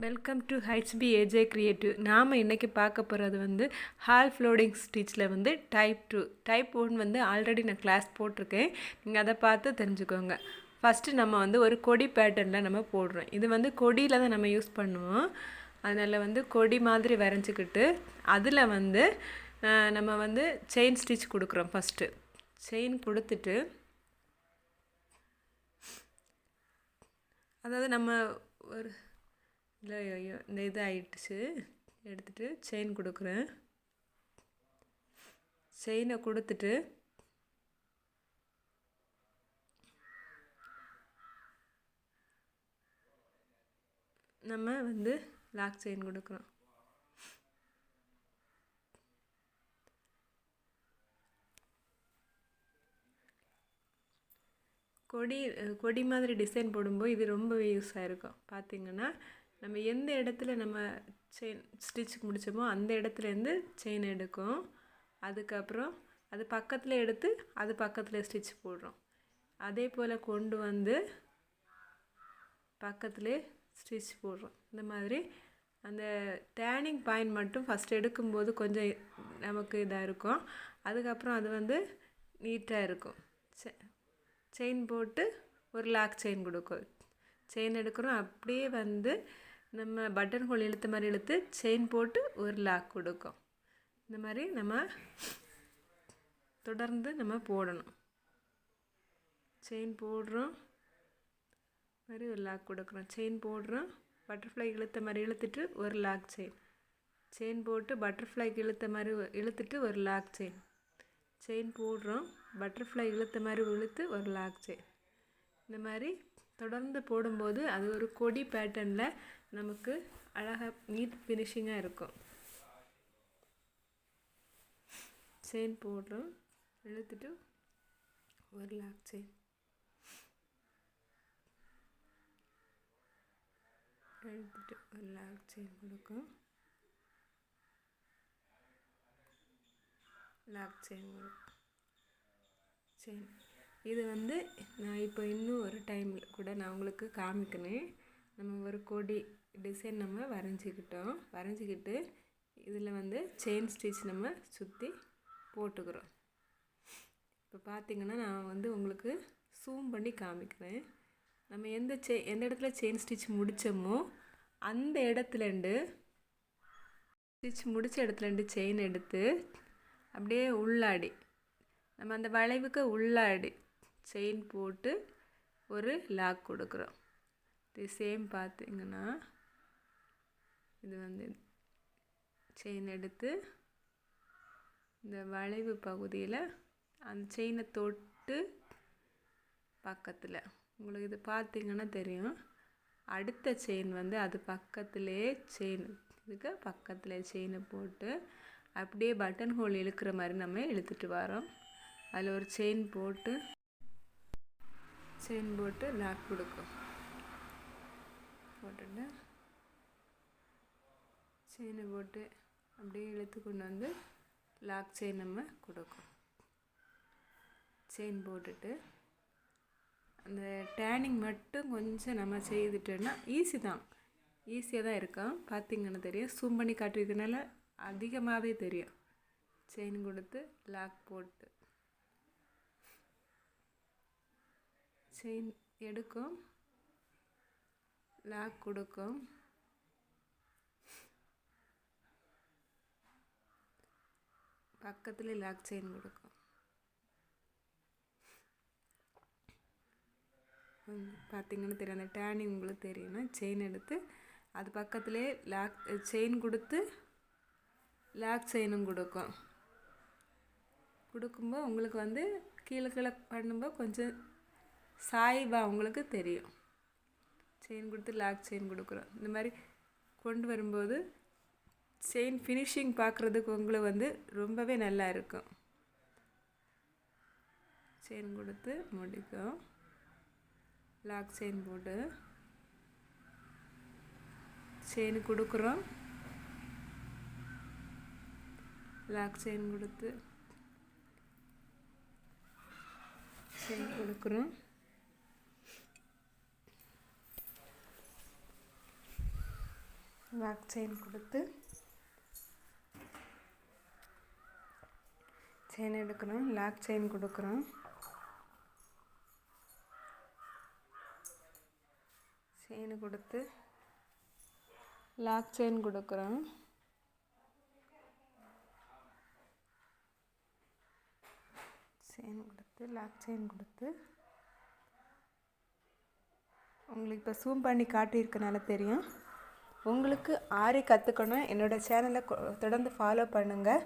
Welcome to HP AJ creative. நாம் இன்றைக்கி பார்க்க போகிறது வந்து ஹால் ஃப்ளோடிங் ஸ்டிச்சில் வந்து டைப் 1 வந்து ஆல்ரெடி நான் கிளாஸ் போட்டிருக்கேன். நீங்கள் அதை பார்த்து தெரிஞ்சுக்கோங்க. ஃபஸ்ட்டு நம்ம வந்து ஒரு கொடி பேட்டர்னில் நம்ம போடுறோம். இது வந்து கொடியில் தான் நம்ம யூஸ் பண்ணுவோம். அதனால் வந்து கொடி மாதிரி வரைஞ்சிக்கிட்டு அதில் வந்து நம்ம வந்து செயின் ஸ்டிச் கொடுக்குறோம். ஃபஸ்ட்டு செயின் கொடுத்துட்டு, அதாவது நம்ம ஒரு இல்லை இந்த இது ஆயிடுச்சு, எடுத்துகிட்டு செயின் கொடுக்குறேன். செயினை கொடுத்துட்டு நம்ம வந்து லாக் செயின் கொடுக்குறோம். கொடி மாதிரி டிசைன் போடும்போது இது ரொம்பவே யூஸ் ஆகிருக்கும். பார்த்திங்கன்னா நம்ம எந்த இடத்துல நம்ம செயின் ஸ்டிச் முடித்தோமோ அந்த இடத்துலேருந்து செயின் எடுக்கும். அதுக்கப்புறம் அது பக்கத்தில் எடுத்து அது பக்கத்தில் ஸ்டிச் போடுறோம். அதே போல் கொண்டு வந்து பக்கத்துலேயே ஸ்டிச் போடுறோம். இந்த மாதிரி அந்த டேர்னிங் பாயிண்ட் மட்டும் ஃபஸ்ட் எடுக்கும்போது கொஞ்சம் நமக்கு இதாக இருக்கும். அதுக்கப்புறம் அது வந்து நீட்டாக இருக்கும். செயின் போட்டு ஒரு லாக் செயின் கொடுக்கும். செயின் எடுக்கிறோம், அப்படியே வந்து நம்ம பட்டன் ஹோல் இழுத்த மாதிரி இழுத்து செயின் போட்டு ஒரு லாக் கொடுக்கும். இந்த மாதிரி நம்ம தொடர்ந்து நம்ம போடணும். செயின் போடுறோம், மாதிரி ஒரு லாக் கொடுக்குறோம். செயின் போடுறோம், பட்டர்ஃப்ளை இழுத்த மாதிரி இழுத்துட்டு ஒரு லாக் செயின் போட்டு பட்டர்ஃப்ளைக்கு இழுத்த மாதிரி இழுத்துட்டு ஒரு லாக் செயின் போடுறோம், பட்டர்ஃப்ளை இழுத்த மாதிரி இழுத்து ஒரு லாக் செயின். இந்த மாதிரி தொடர்ந்து போடும்போது அது ஒரு கொடி பேட்டர்னில் நமக்கு அழகாக நீட் ஃபினிஷிங்காக இருக்கும். செயின் போடுறோம், இழுத்துட்டு ஒரு லாக் செயின், இழுத்துட்டு ஒரு லாக் செயின் கொடுக்கும். லாக் செயின் செயின் இது வந்து நான் இப்போ இன்னும் ஒரு டைமில் கூட நான் உங்களுக்கு காமிக்கிறேன். நம்ம ஒரு கொடி டிசைன் நம்ம வரைஞ்சிக்கிட்டு இதில் வந்து செயின் ஸ்டிச் நம்ம சுற்றி போட்டுக்கிறோம். இப்போ பார்த்திங்கன்னா நான் வந்து உங்களுக்கு ஜூம் பண்ணி காமிக்கிறேன். நம்ம எந்த இடத்துல செயின் ஸ்டிச் முடித்தோமோ அந்த இடத்துலேருந்து ஸ்டிச் முடித்த இடத்துலேருந்து செயின் எடுத்து அப்படியே உள்ளாடி நம்ம அந்த வளைவுக்கு உள்ளாடி செயின் போட்டு ஒரு லாக் கொடுக்குறோம். இது சேம் பார்த்திங்கன்னா இது வந்து செயின் எடுத்து இந்த வளைவு பகுதியில் அந்த செயினை தொட்டு பக்கத்தில் உங்களுக்கு இது பார்த்திங்கன்னா தெரியும். அடுத்த செயின் வந்து அது பக்கத்துலேயே இதுக்கு பக்கத்தில் செயினை போட்டு அப்படியே பட்டன் ஹோல் இழுக்கிற மாதிரி நம்ம இழுத்துட்டு வரோம். அதில் ஒரு செயின் போட்டு லாக் கொடுக்கும். போட்டுட்டு செயினை போட்டு அப்படியே இழுத்து கொண்டு வந்து லாக் செயின் நம்ம கொடுக்கும். செயின் போட்டுட்டு அந்த டேர்னிங் மட்டும் கொஞ்சம் நம்ம செய்துட்டோன்னா ஈஸியாக தான் இருக்கும். பார்த்திங்கன்னா தெரியும், ஜூம் பண்ணி காட்டுறதுனால அதிகமாகவே தெரியும். செயின் கொடுத்து லாக் போட்டு செயின் எடுக்கும், லாக் கொடுக்கும். பக்கத்தில் லாக் செயின் கொடுக்கும். பார்த்திங்கன்னா தெரியும், அந்த டேர்னிங் உங்களுக்கு தெரியும்னா செயின் எடுத்து அது பக்கத்துலேயே லாக் செயின் கொடுத்து லாக் செயினும் கொடுக்கும்போது உங்களுக்கு வந்து கீழே பண்ணும்போது கொஞ்சம் சாய்வாக உங்களுக்கு தெரியும். செயின் கொடுத்து லாக் செயின் கொடுக்குறோம். இந்த மாதிரி கொண்டு வரும்போது செயின் ஃபினிஷிங் பார்க்குறதுக்கு உங்களுக்கு வந்து ரொம்பவே நல்லா இருக்கும். செயின் கொடுத்து முடிக்கும், லாக் செயின் போட்டு செயின் கொடுக்குறோம், லாக் செயின் கொடுத்து செயின் கொடுக்குறோம். லாக் செயின் கொடுத்து செயின் எடுக்கிறோம், லாக் செயின் கொடுக்குறோம். செயின் கொடுத்து லாக் செயின் கொடுக்குறோம். செயின் கொடுத்து லாக் செயின் கொடுத்து உங்களுக்கு இப்போ ஜூம் பண்ணி காட்டியிருக்கனால தெரியும். உங்களுக்கு ஆரி கற்றுக்கணும், என்னோடய சேனலை தொடர்ந்து ஃபாலோ பண்ணுங்கள்.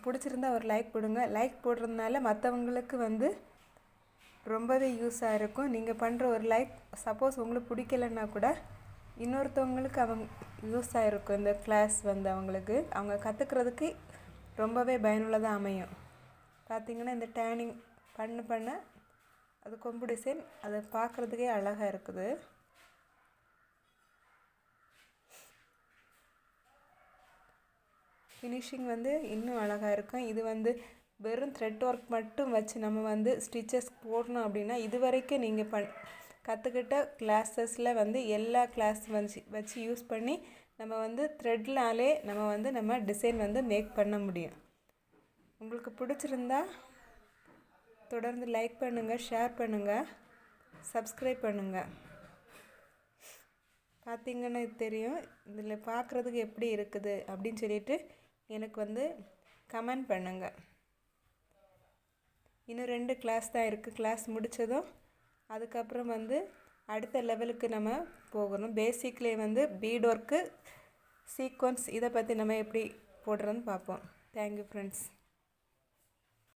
பிடிச்சிருந்தா ஒரு லைக் போடுங்க. லைக் போடுறதுனால மற்றவங்களுக்கு வந்து ரொம்பவே யூஸாக இருக்கும். நீங்கள் பண்ணுற ஒரு லைக் சப்போஸ் உங்களுக்கு பிடிக்கலன்னா கூட இன்னொருத்தவங்களுக்கு யூஸாக இருக்கும். இந்த கிளாஸ் வந்து அவங்க கற்றுக்கிறதுக்கு ரொம்பவே பயனுள்ளதாக அமையும். பார்த்திங்கன்னா இந்த டேனிங் பண்ண அது கொம்பு டிசைன் அதை பார்க்குறதுக்கே அழகாக இருக்குது. ஃபினிஷிங் வந்து இன்னும் அழகாக இருக்கும். இது வந்து வெறும் த்ரெட் ஒர்க் மட்டும் வச்சு நம்ம வந்து ஸ்டிச்சஸ் போடணும் அப்படின்னா இது வரைக்கும் நீங்கள் கற்றுக்கிட்ட கிளாஸஸில் வந்து எல்லா கிளாஸ் வச்சு யூஸ் பண்ணி நம்ம வந்து த்ரெட்னாலே நம்ம டிசைன் வந்து மேக் பண்ண முடியும். உங்களுக்கு பிடிச்சிருந்தா தொடர்ந்து லைக் பண்ணுங்கள், ஷேர் பண்ணுங்கள், சப்ஸ்கிரைப் பண்ணுங்கள். பார்த்திங்கன்னா இது தெரியும். இதில் பார்க்குறதுக்கு எப்படி இருக்குது அப்படின்னு சொல்லிட்டு எனக்கு வந்து கமெண்ட் பண்ணுங்கள். இன்னும் 2 கிளாஸ் தான் இருக்குது. கிளாஸ் முடித்ததும் அதுக்கப்புறம் வந்து அடுத்த லெவலுக்கு நம்ம போகணும். பேசிக்லேயே வந்து பீட் ஒர்க்கு, சீக்வன்ஸ் இதை பற்றி நம்ம எப்படி போடுறோன்னு பார்ப்போம். Thank you friends.